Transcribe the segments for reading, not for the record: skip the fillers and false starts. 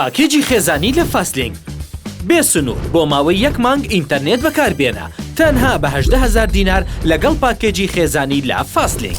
پاکێجی خێزانی لە فاستلینگ بێ سنوور بۆ ماوەی 1 مانگ ئینتەرنێت بەکاربێنە تەنها بە 18,000 دینار لەگەڵ پاکێجی خێزانی لە فاستلینگ.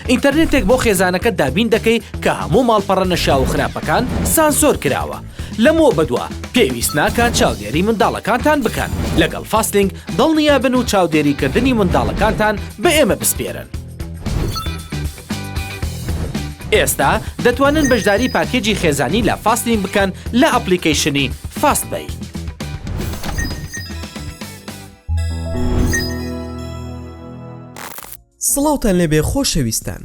ئینتەرنێتێک بۆ خێزانەکە دابین دەکەی کە هەموو ماڵپەڕە نەشاو و خراپەکان سانسۆر کراوە. لەمەوە بەدووە پێویست ناکات چاودێری منداڵەکانتان بکەن. لەگەڵ فاستلینگ دڵنیا بن و چاودێریکردنی منداڵەکانتان بە ئێمە بسپێرن. ئێستا دەتوانن بەشداری پاکێجی خێزانی لە فاستلینگ بکەن لە ئەپلیکیشنی فاستبەی. سڵاوتان لێبێ خۆشەویستان.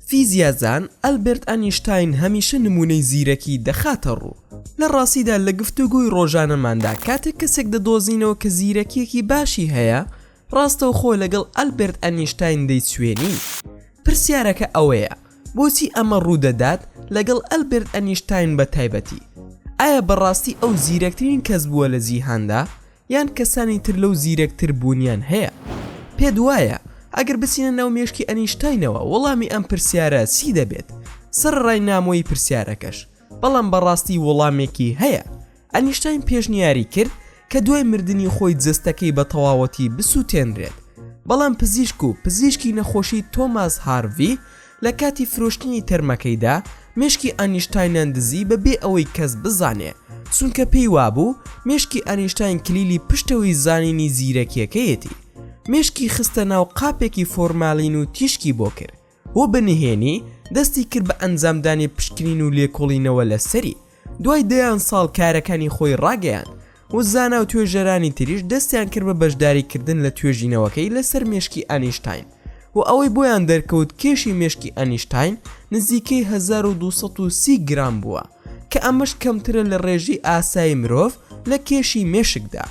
فیزیازان ئەلبێرت ئەنیشتاین هەمیشە نمونەی زیرەکی دەخاتە ڕوو. لە ڕاستیدا لە گفتوگوی ڕۆژانەماندا کاتێک کەسێک دەدۆزینەوە کە زیرەکیەکی باشی هەیە ڕاستەوخۆ لەگەڵ ئەلبێرت ئەنیشتاین دەیسوێنی. پرسیارەکە ئەوەیە بۆچی ئەمە ڕوودەدات لەگەڵ ئەلبێرت ئەنیشتاین بە تایبەتی؟ ئایا بەڕاستی ئەو زیرەکترین کەس بووە لە جیهاندا یان کەسانی تر لەو زیرەکتر بوونیان هەیە؟ پێت وایە ئەگەر بچینە ناو مێشکی ئەنیشتاینەوە وەڵامی ئەم پرسیارە چی دەبێت؟ سەرڕای نامۆی پرسیارەکەش بەڵام بەڕاستی وەڵامێکی هەیە. ئەنیشتاین پێشنیاری کرد کە دوای مردنی خۆی جستەکەی بە تەواوەتی بسووتێنرێت، بەڵام پزیشک و پزیشکی نەخۆشی تۆماس هاروی لە کاتی فرۆشتنی تەرمەکەیدا مێشکی ئەنیشتاینیان دزی بەبێ ئەوەی کەس بزانێ، چونکە پێی وابوو مێشکی ئەنیشتاین کلیلی پشتەوەی زانینی زیرەکیەکەیەتی. مێشکی خستە ناو قاپێکی فۆرمالین و تیشکی بۆ کرد و بەنهێنی دەستی کرد بە ئەنجامدانی پشکنین و لێکۆڵینەوە لە سەری. دوای 10 ساڵ کارەکانی خۆی ڕاگەیان و زانا و توێژەرانی تریش دەستیان کرد بە بەشداریکردن لە توێژینەوەکەی لەسەر مێشکی ئەنیشتاین و ئەوەی بۆیان دەرکەوت کێشی مێشکی ئەنیشتاین نزیکەی 1230 گرام بووە کە ئەمەش کەمترە لە ڕێژی ئاسایی مرۆڤ لە کێشی مێشکدا.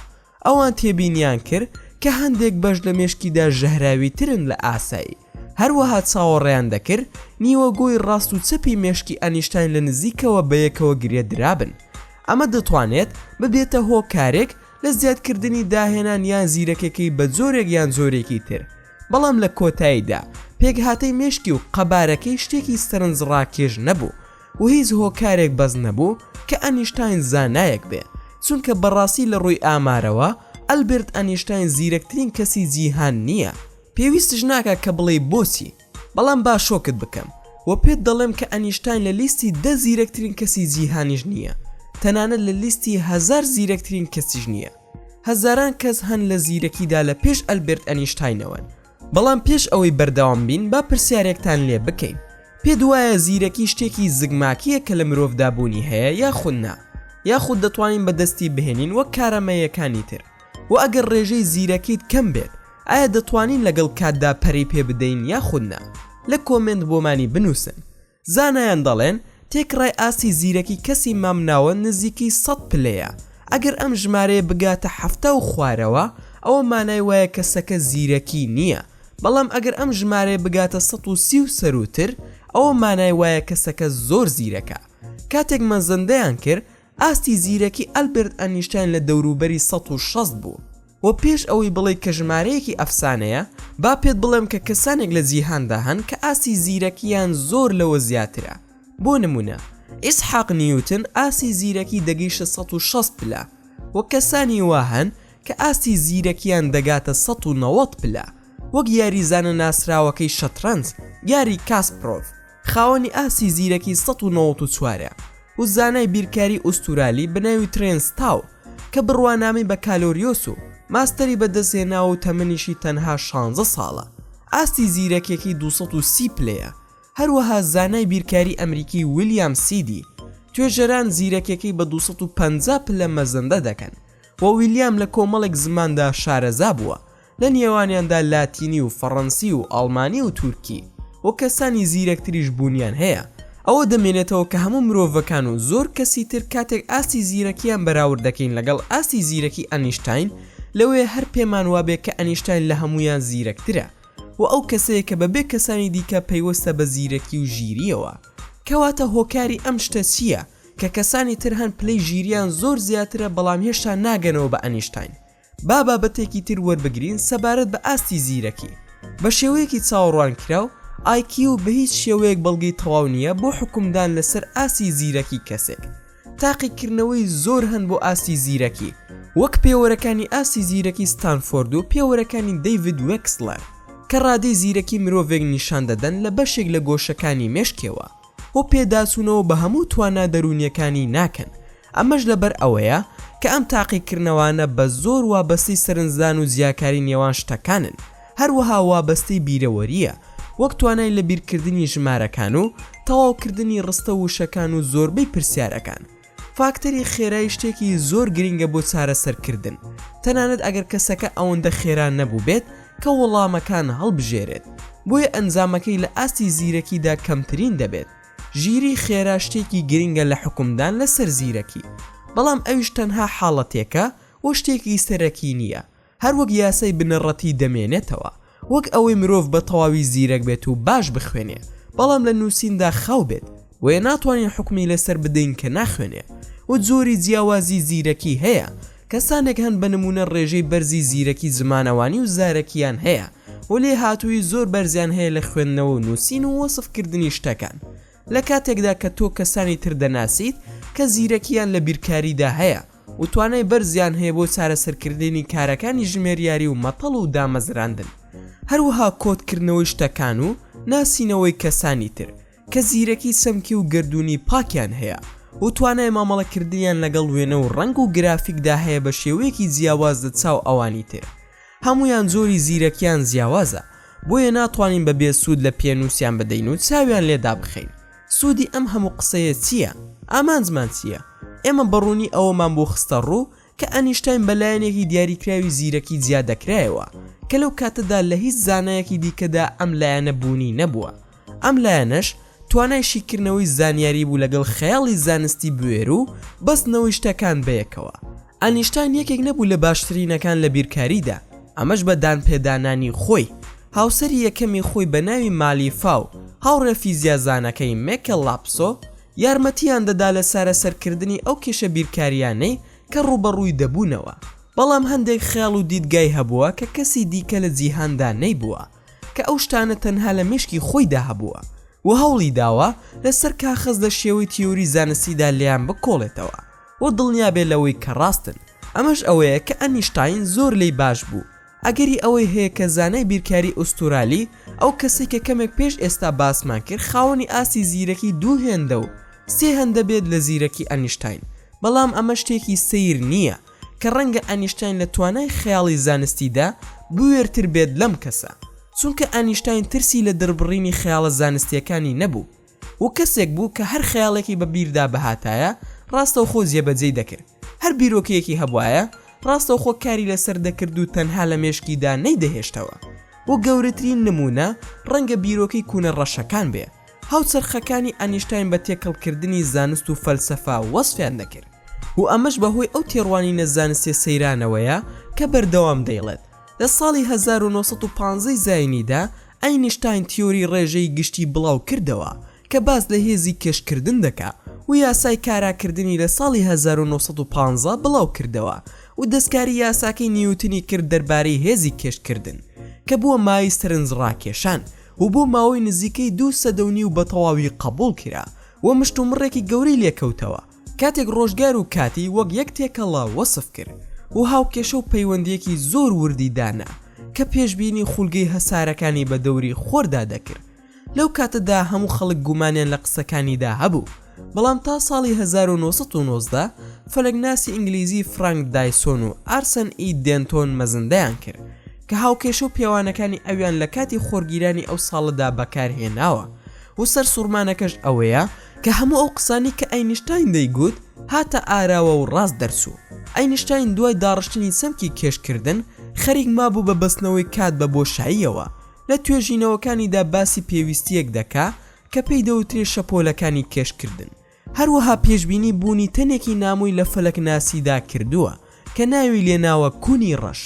ئەوان تێبینیان کرد کە هەندێک بەش لە مێشکیدا ژەهراوی ترن لە ئاسایی. هەروەها چاوەڕێیان دەکرد نیوەگۆی ڕاست و چەپی مێشکی ئەنیشتاین لە نزیکەوە بەیەکەوە گرێدرابن. ئەمە دەتوانێت ببێتە هۆکارێک لە زیادکردنی داهێنان یان زیرەکەکەی بە جۆرێک یان زۆرێکی تر، بەڵام لە کۆتاییدا پێکهاتەی مێشکی و قەبارەکەی شتێکی سەرنجڕاکێش نەبوو و هیچ هۆکارێک بەز نەبوو کە ئەنیشتاین زانایەک بێ، چونکە بەڕاستی لە ڕووی ئامارەوە ئەلبێرت ئەنیشتاین زیرەکترین کەسی جیهان نییە. پێویستش ناکات کە بڵێ بۆچی، بەڵام باشۆکت بکەم و پێت دەڵێم کە ئەنیشتاین لە لیستی 10 زیرەکترین کەسی جیهانیش نییە، تەنانەت لە لیستی 1000 زیرەکترین کەسیش نییە. هەزاران کەس هەن لە زیرەکیدا لە پێش ئەلبێرت ئەنیشتاینەوەن. بەڵام پێش ئەوەی بەردەوام بین با پرسیارێکتان لێ بکەین. پێت وایە زیرەکی شتێکی زگماکیە کە لە مرۆڤدا بوونی هەیە یاخود نا، یاخود دەتوانین بەدەستی بهێنین وەک کارەمەیەکانی تر؟ و ئەگەر ڕێژەی زیرەکیت کەم بێت ئایا دەتوانین لەگەڵ کاتدا پەری پێ بدەین یاخود نا؟ لە کۆمنت بۆمانی بنووسن. زانایان دەڵێن تێکڕای ئاسی زیرەکی کەسی مامناوە نزیکی 100 پلەیە. ئەگەر ئەم ژمارەیە بگاتە 70 و خوارەوە ئەوە مانای وایە کەسەکە زیرەکی نییە، بەڵام ئەگەر ئەم ژمارەیە بگاتە 130 و سەروتر ئەوە مانای وایە کەسەکە زۆر زیرەکە. کاتێک مەزەندەیان کرد ئاستی زیرەکی ئەلبێرت ئەنیشتاین لە دەوروبەری 160 بوو و پێش ئەوەی بڵێ کە ژمارەیەکی ئەفسانەیە با پێت بڵێم کە کەسانێک لە جیهاندا هەن کە ئاسی زیرەکیان زۆر لەوە زیاترە. بۆ نمونە ئیسحاق نیوتن ئاسی زیرەکی دەگەیشتە 160 پلە و کەسانی وا هەن کە ئاسی زیرەکیان دەگاتە 190 پلە، وەک یاریزانە ناسراوەکەی شەترەنج یاری کاسپرۆف خاوەنی ئاسی زیرەکی 194 و زانای بیرکاری ئوستورالی بناوی ترێنستاو کە بڕوانامی بە کالۆریۆس و ماستەری بەدەستهێناوە و تەمەنیشی تەنها 16 ساڵە. ئاستی زیرەکێکی 230 پلەیە. هەروەها زانای بیرکاری ئەمریکی ویلیام سیدی توێژەران زیرەکێکی بە 250 پلە مەزەندە دەکەن و ویلیام لە کۆمەڵێک زماندا شارەزا بووە، لە نێوانیاندا لاتینی و فەڕەنسی و ئەڵمانی و تورکی و کەسانی زیرەکتریش بوونیان هەیە. ئەوە دەمێنێتەوە کە هەموو مرۆڤەکان و زۆر کەسی تر کاتێک ئاستی زیرەکیان بەراورد دەکەین لەگەڵ ئاستی زیرەکی ئەنیشتاین لەوەیە هەر پێمان وابێت کە ئەنیشتاین لە هەمویان زیرەکترە و ئەو کەسەیە کە بەبێ کەسانی دیکە پەیوەستە بە زیرەکی و ژیریەوە. کەواتە هۆکاری ئەم شتە چییە کە کەسانی تر هەن پلەی ژیریان زۆر زیاترە بەڵام هێشتا ناگەنەوە بە ئەنیشتاین؟ با بابەتێکی تر وەربگرین سەبارەت بە ئاستی زیرەکی. بە شێوەیەکی چاوەڕوان کراو IQ بە هیچ شێوەیەک بەڵگەی تەواو نییە بۆ حکومدان لەسەر ئاسی زیرەکی کەسێک. تاقیکردنەوەی زۆر هەن بۆ ئاستی زیرەکی وەک پێوەرەکانی ئاستی زیرەکی ستانفۆرد و پێوەرەکانی دەیڤید وێکسلەر کە ڕادەی زیرەکی مرۆڤێک نیشان دەدەن لە بەشێک لە گۆشەکانی مێشکەوە بۆ پێداسوونەوە بە هەموو توانا دەرونیەکانی ناکەن. ئەمەش لەبەر ئەوەیە کە ئەم تاقیکردنەوانە بە زۆر وابەستەی سەرنجدان و زیاکاری نێوان شتەکانن، هەروەها وابەستەی بیرەوەریە وەک توانای لە بیرکردنی ژمارەکان و تەواوکردنی ڕستە وشەکان و زۆربەی پرسیارەکان. فاکتەری خێرایی شتێکی زۆر گرنگە بۆ چارەسەرکردن، تەنانەت ئەگەر کەسەکە ئەوەندە خێران نەبوو بێت کە وەڵامەکان هەڵبژێرێت. بۆیە ئەنجامەکەی لە ئاستی زیرەکیدا کەمترین دەبێت. ژیری خێرا شتێکی گرنگە لە حکومدان لەسەر زیرەکی، بەڵام ئەویش تەنها حاڵەتێکە و شتێکی سەرەکی نییە، هەروەک یاسای بنەڕەتی دەمێنێتەوە، وەک ئەوەی مرۆڤ بە تەواوی زیرەک بێت و باش بخوێنێ بەڵام لە نووسیندا خاو بێت، وێ ناتوانین حکمی لەسەر بدەین کە ناخوێنێ. و جۆری جیاوازی زیرەکی هەیە، کەسانێک هەن بە نمونە ڕێژەی بەرزی زیرەکی زمانەوانی و زارەکیان هەیە و لێ هاتووی زۆر بەرزیان هەیە لە خوێندنەوە و نووسین و وەسفکردنی شتەکان، لە کاتێکدا کە تۆ کەسانی تر دەناسیت کە زیرەکیان لە بیرکاریدا هەیە و توانای بەرزیان هەیە بۆ چارەسەرکردنی کارەکانی ژمێریاری و مەتەڵ و دامەزراندن، هەروەها کۆتکردنەوەی شتەکان و ناسینەوەی کەسانی تر کە زیرەکی سەمکی و گردوونی پاکیان هەیە و توانای مامەڵەکردنیان لەگەڵ وێنە و ڕنگ و گرافیکدا هەیە بە شێوەیەکی جیاواز لە چاو ئەوانی تر. هەمویان زۆری زیرەکیان جیاوازە، بۆیە ناتوانین بە بێسوود لە پێنووسیان بدەین و چاویان لێدا بخەین. سوودی ئەم هەموو قسەیە چییە؟ ئامانجمان چییە؟ ئێمە بەڕوونی ئەوەمان بۆ خستە ڕوو کە ئەنیشتاین بەلایەنێکی دیاریکراوی زیرەکی جیا دەکرایەوە کە لەو کاتەدا لە هیچ زانایەکی دیکەدا ئەم لایەنە بوونی نەبووە. ئەم لایەنەش توانای شیکردنەوەی زانیاری بوو لەگەڵ خەیاڵی زانستی بوێر و بەستنەوەی شتەکان بەیەکەوە. ئەنیشتاین یەکێک نەبوو لە باشترینەکان لە بیرکاریدا، ئەمەش بە دانپێدانانی خۆی. هاوسەری یەکەمی خۆی بە ناوی مالیفاو، هاوڕێ فیزیازانەکەی میکل لاپسۆ، یارمەتیان دەدا لە سارەسەرکردنی ئەو کێشە بیرکاریانەی کە ڕوبەڕووی دەبوونەوە، بەڵام هەندێک خەیاڵ و دیدگای هەبووە کە کەسی دیکە لە جیهاندا نەیبووە کە ئەو شتانە تەنها لە مشکی خۆیدا هەبووە و هەوڵی داوە لەسەر کاخەز لە شێوەی تیۆری زانستیدا لیان بکۆڵێتەوە و دڵنیا بێ لەوەی کە ڕاستن. ئەمەش ئەوەیە کە ئەنیشتاین زۆر لی باش بوو، ئەگەری ئەوەی هەیە کە زانای بیرکاری ئوستورالی ئەو کەسێک کە کەمێک پێش ئێستا باسمان کرد خاوەنی ئاسی زیرەکی دوو هێندە و سێ هەندە بێت لە زیرەکی ئەنیشتاین، بەڵام ئەمە شتێکی سیر نییە کە ڕەنگە ئەنیشتاین لە توانای خەیاڵی زانستیدا بوێرتر بێت لەم کەسە، چونکە ئەنیشتاین ترسی لە دەربڕینی خەیاڵە زانستیەکانی نەبوو و کەسێک بوو کە هەر خەیاڵێکی بە بیردا بەهاتایە ڕاستەوخۆ جێبەجێی دەکرد، هەر بیرۆکەیەکی هەبوایە ڕاستەوخۆ کاری لەسەر دەکرد و تەنها لە مێشکیدا نەیدەهێشتەوە. و گەورەترین نمونە ڕەنگە بیرۆکەی کوونە ڕەشەکان بێ. هاوچەرخەکانی ئەنیشتاین بە تێکەڵکردنی زانست و فەلسەفا وەسفیان دەکرد و ئەمەش بەهۆی ئەو تێڕوانینە زانستی سەیرانەوەیە کە بەردەوام دەیڵێت. لە ساڵی 1950 زاینیدا ئەینشتاین تیۆری ڕێژەی گشتی بڵاو کردەوە کە باز لە هێزی کێشکردن دەکا و یاسای کاراکردنی لە ساڵی 1950 بڵاو کردەوە و دەستکاری یاساکەی نیوتنی کرد دەربارەی هێزی کێشکردن کە بووە مای سەرنج ڕاکێشان و بۆ ماوەی نزیکەی 2 سەدەونی و بە تەواوی قبول کرا و مشتومڕێکی گەورەی لێکەوتەوە کاتێک ڕۆژگار و کاتی وەک یەک تێکەڵا وەسف کرد و هاوکێشە و پەیوەندیەکی زۆر وردی دانا کە پێشبینی خولگەی هەسارەکانی بە دەوری خۆردا دەکرد. لەو کاتەدا هەموو خەڵک گومانیان لە قسەکانیدا هەبوو، بەڵام تا ساڵی 1990 فەلەکناسی ئینگلیزی فرانک دایسۆن و ئارسەن ئی دێنتۆن مەزندەیان کرد کە هاوکێشە و پێوانەکانی ئەویان لە کاتی خۆرگیرانی ئەو ساڵەدا بەکارهێناوە و سەر سوورمانەکەش ئەوەیە کە هەموو ئەو قسانی کە ئەینشتاین دەیگوت هاتە ئاراوە و ڕاست دەرچوو. ئەینشتاین دوای داڕشتنی سەمکی کێشکردن خەریک مابوو بە بەستنەوەی کات بە بۆشاییەوە لە توێژینەوەکانیدا باسی پێویستیەک دەکا کە پێی دەوترێت شەپۆلەکانی کێشکردن. هەروەها پێشبینی بوونی تەنێکی نامووی لە فەلەکناسیدا کردووە کە ناوی لێناوە کونی ڕەش.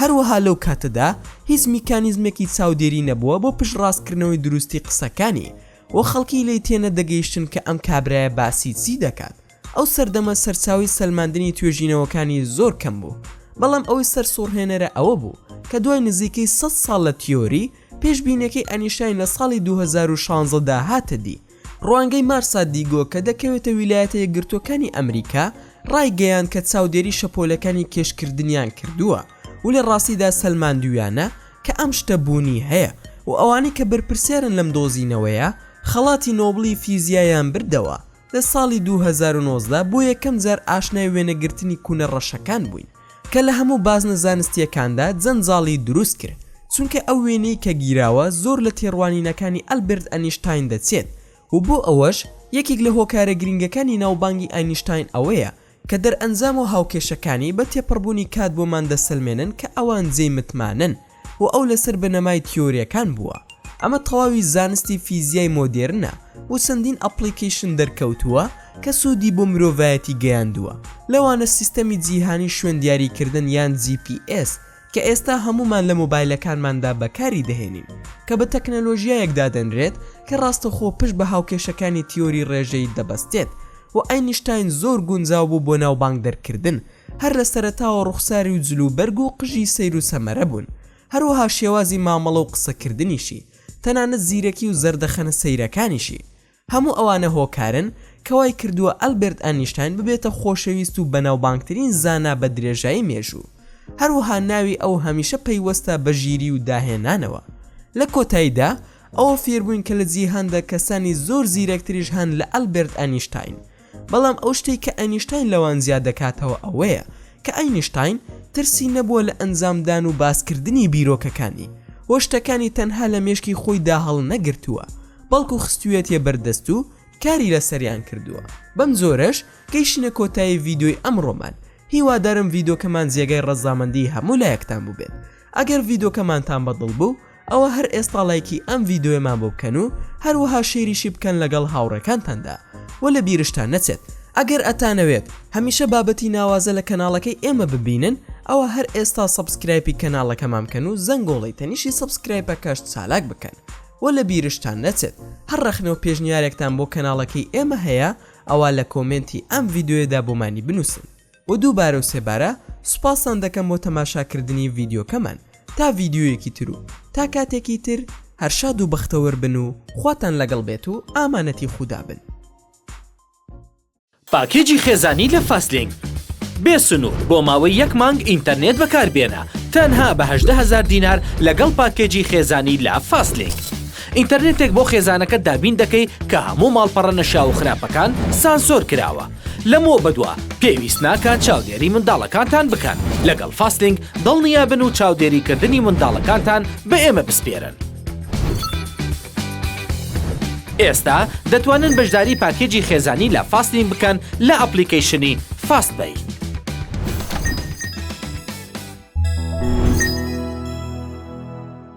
هەروەها لەو کاتەدا هیچ میکانیزمێکی چاودێری نەبووە بۆ پشتڕاستکردنەوەی دروستی قسەکانی و خەڵکی لی تێنە دەگەیشتن کە ئەم کابرایە باسی چی دەکات. ئەو سەردەمە سەرچاوی سەلماندنی توێژینەوەکانی زۆر کەم بوو، بەڵام ئەوەی سەر سوڕهێنەرە ئەوە بوو کە دوای نزیکەی 100 ساڵ لە تیۆری پێشبینەکەی ئەنیشتاین لە ساڵی 2016 دا هاتە دی ڕوانگەی مارسا دیگۆ کە دەکەوێتە ویلایەتە یەکگرتووەکانی ئەمریکا ڕایگەیان کە چاودێری شەپۆلەکانی کێشکردنیان کردووە و لە ڕاستیدا سەلماندویانە کە ئەم شتە بوونی هەیە و ئەوانەی کە بەرپرسیارن لەم دۆزینەوەیە خەڵاتی نۆبڵی فیزیایان بردەوە. لە ساڵی 2019 بۆ یەکەم جار ئاشنای وێنەگرتنی کوونە ڕەشەکان بووین کە لە هەموو بازنە زانستیەکاندا جەنجاڵی دروست کرد چونکە ئەو وێنەی کە گیراوە زۆر لە تێڕوانینەکانی ئەلبێرت ئەنیشتاین دەچێت و بۆ ئەوەش یەکێک لە هۆکارە گرنگەکانی ناوبانگی ئاینشتاین ئەوەیە کە دەرئەنجام و هاوکێشەکانی بە تێپەڕبوونی کات بۆمان دەسەلمێنن کە ئەوان جێی متمانن و ئەو لەسەر بنەمای تیۆریەکان بووە. ئەمە تەواوی زانستی فیزیای مۆدێرنە و چەندین ئەپلیکیشن دەرکەوتووە کە سوودی بۆ مرۆڤایەتی گەیاندووە لەوانە سیستەمی جیهانی شوێن دیاریکردن یان GPS کە ئێستا هەمومان لە مۆبایلەکانماندا بەکاری دەهێنین کە بە تەکنەلۆژیایەکدا دەنرێت کە ڕاستەخۆ پشت بە هاوکێشەکانی تیۆری ڕێژەی دەبەستێت و ئاینشتاین زۆر گونجاو بوو بۆ ناوبانگ دەرکردن هەر لە سەرەتاوە ڕوخساری و جلوبەرگ و قژی سەیر و سەمەرە بوون هەروەها شێوازی مامەڵە و قسەکردنیشی تەنانەت زیرەکی و زەردەخەنە سەیرەکانیشی هەموو ئەوانە هۆکارن کەوای کردووە ئەلبێرت ئاینشتاین ببێتە خۆشەویست و بەناوبانگترین زانا بە درێژایی مێژوو هەروەها ناوی ئەو هەمیشە پەیوەستە بە ژیری و داهێنانەوە. لە کۆتاییدا ئەوە فێربووین کە لە جیهاندا کەسانی زۆر زیرەکتریش هەن لە ئەلبێرت ئاینشتاین بەڵام ئەو شتێک کە ئاینشتاین لەوان زیاد دەکاتەوە ئەوەیە کە ئاینشتاین ترسی نەبووە لە ئەنجامدان و باسکردنی بیرۆکەکانی وە شتەکانی تەنها لە مێشکی خۆی داهەڵ نەگرتووە بەڵکو خستوێتیە بەردەست و کاری لەسەریان کردووە. بەم زۆرەش گەیشتنە کۆتایی ڤیدیۆی ئەمڕۆمان. هیوادارم ڤیدیۆکەمان جێگەی ڕەزامەندی هەموو لایەکتان بووبێت. ئەگەر ڤیدیۆکەمانتان بەدڵ بوو ئەوە هەر ئێستا لایکی ئەم ڤیدیۆیەمان بۆ بکەن و هەروەها شێریشی بکەن لەگەڵ هاوڕێکانتاندا و لە بیرشتان نەچێت ئەگەر ئەتانەوێت هەمیشە بابەتی ناوازە لە کەناڵەکەی ئێمە ببینن ئەوە هەر ئێستا سەبسکرایبی کەناڵەکەمان بکەن و زەنگۆڵی تەنیشی سەبسکرایبەکەش چالاک بکەن و لە بیرشتان نەچێت هەر ڕەخنەوە پێشنیارێکتان بۆ کەناڵەکەی ئێمە هەیە ئەوە لە کۆمنتی ئەم ڤیدیۆیەدا بۆمانی بنووسن و دووبارە و سێبارە سوپاسان دەکەم بۆ تەماشاکردنی ڤیدیۆکەمان تا ڤیدیۆیەکی تر و تا کاتێکی تر هەرشاد و بەختەوەر بن و خواتان لەگەڵ بێت و ئامانەتی خودا بن. پاکێجی خێزانی لە فاستلینگ بێ سنوور بۆ ماوەی یەک مانگ ئینتەرنێت بەکاربێنە تەنها بە 18,000 دینار لەگەڵ پاکێجی خێزانی لە فاستلینگ. ئینتەرنێتێک بۆ خێزانەکە دابین دەکەی کە هەموو ماڵپەڕە نەشا و خراپەکان سانسۆر کراوە لەمەوە بەدووە پێویست ناکات چاودێری منداڵەکانتان بکەن لەگەڵ فاستلینگ دڵنیا بن و چاودێریکردنی منداڵەکانتان بە ئێمە بسپێرن. ئێستا دەتوانن بەشداری پاکێجی خێزانی لە فاستلینگ بکەن لە ئەپلیکیشنی فاستبەی.